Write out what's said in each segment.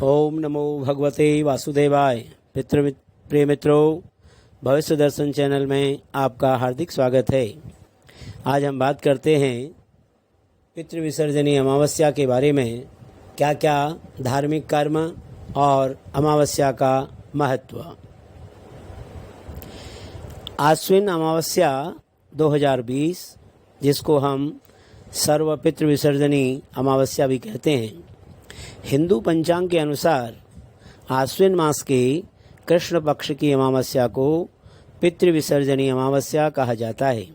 ओम नमो भगवते वासुदेवाय। प्रिय मित्रों, भविष्य दर्शन चैनल में आपका हार्दिक स्वागत है। आज हम बात करते हैं पितृ विसर्जनी अमावस्या के बारे में, क्या क्या धार्मिक कर्म और अमावस्या का महत्व। आश्विन अमावस्या 2020, जिसको हम सर्व पितृ विसर्जनी अमावस्या भी कहते हैं, हिंदू पंचांग के अनुसार आश्विन मास के कृष्ण पक्ष की अमावस्या को पितृ विसर्जनी अमावस्या कहा जाता है।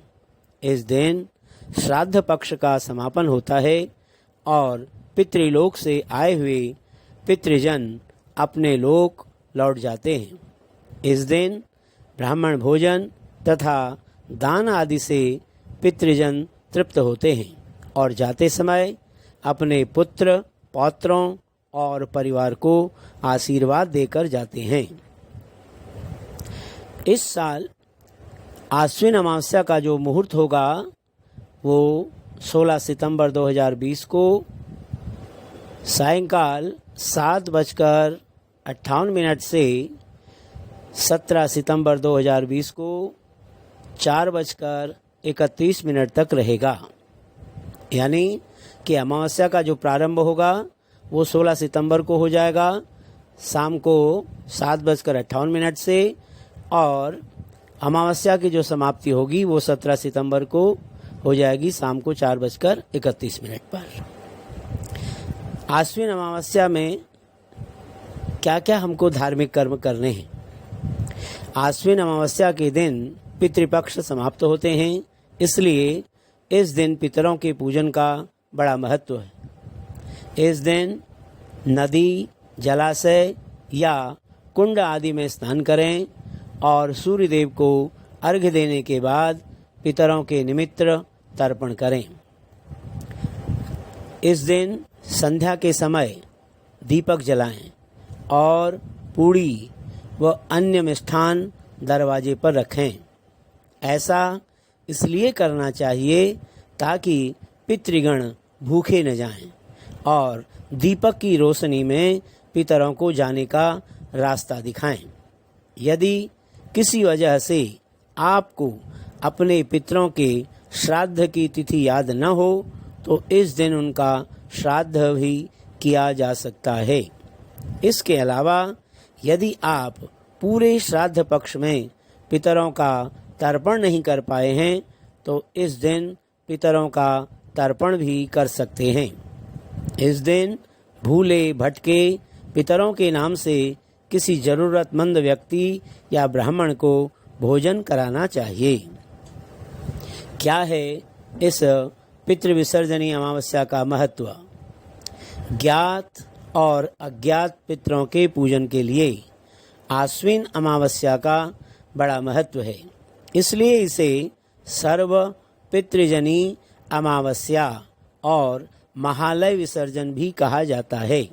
इस दिन श्राद्ध पक्ष का समापन होता है और पितृलोक से आए हुए पितृजन अपने लोक लौट जाते हैं। इस दिन ब्राह्मण भोजन तथा दान आदि से पितृजन तृप्त होते हैं और जाते समय अपने पुत्र पौत्रों और परिवार को आशीर्वाद देकर जाते हैं। इस साल आश्विन अमावस्या का जो मुहूर्त होगा वो 16 सितंबर 2020 को सायंकाल 7:58 से 17 सितंबर 2020 को 4:31 तक रहेगा। यानी कि अमावस्या का जो प्रारंभ होगा वो 16 सितंबर को हो जाएगा शाम को 7:58 से, और अमावस्या की जो समाप्ति होगी वो 17 सितंबर को हो जाएगी शाम को 4:31 पर। आश्विन अमावस्या में क्या क्या हमको धार्मिक कर्म करने हैं। आश्विन अमावस्या के दिन पितृपक्ष समाप्त होते हैं, इसलिए इस दिन पितरों के पूजन का बड़ा महत्व है। इस दिन नदी, जलाशय या कुंड आदि में स्नान करें और सूर्य देव को अर्घ्य देने के बाद पितरों के निमित्त तर्पण करें। इस दिन संध्या के समय दीपक जलाएं और पूड़ी व अन्य मिष्ठान दरवाजे पर रखें। ऐसा इसलिए करना चाहिए ताकि पितृगण भूखे न जाएं और दीपक की रोशनी में पितरों को जाने का रास्ता दिखाएं। यदि किसी वजह से आपको अपने पितरों के श्राद्ध की तिथि याद न हो तो इस दिन उनका श्राद्ध भी किया जा सकता है। इसके अलावा यदि आप पूरे श्राद्ध पक्ष में पितरों का तर्पण नहीं कर पाए हैं तो इस दिन पितरों का तर्पण भी कर सकते हैं। इस दिन भूले भटके पितरों के नाम से किसी जरूरतमंद व्यक्ति या ब्राह्मण को भोजन कराना चाहिए। क्या है इस पितृ विसर्जनी अमावस्या का महत्व। ज्ञात और अज्ञात पितरों के पूजन के लिए आश्विन अमावस्या का बड़ा महत्व है, इसलिए इसे सर्व पितृजनी अमावस्या और महालय विसर्जन भी कहा जाता है।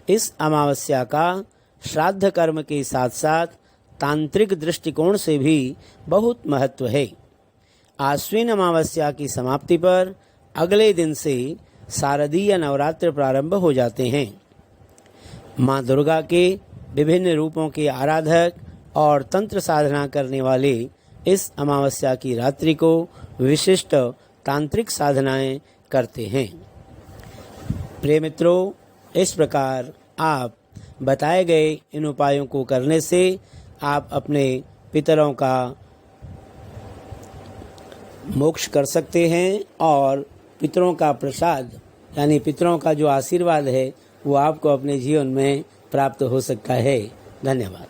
इस अमावस्या का श्राद्ध कर्म के साथ साथ तांत्रिक दृष्टिकोण से भी बहुत महत्व है। आश्विन अमावस्या की समाप्ति पर अगले दिन से शारदीय नवरात्र प्रारंभ हो जाते हैं। माँ दुर्गा के विभिन्न रूपों के आराधक और तंत्र साधना करने वाले इस अमावस्या की रात्रि को विशिष्ट तांत्रिक साधनाएं करते हैं। प्रिय मित्रों, इस प्रकार आप बताए गए इन उपायों को करने से आप अपने पितरों का मोक्ष कर सकते हैं और पितरों का प्रसाद यानी पितरों का जो आशीर्वाद है वो आपको अपने जीवन में प्राप्त हो सकता है। धन्यवाद।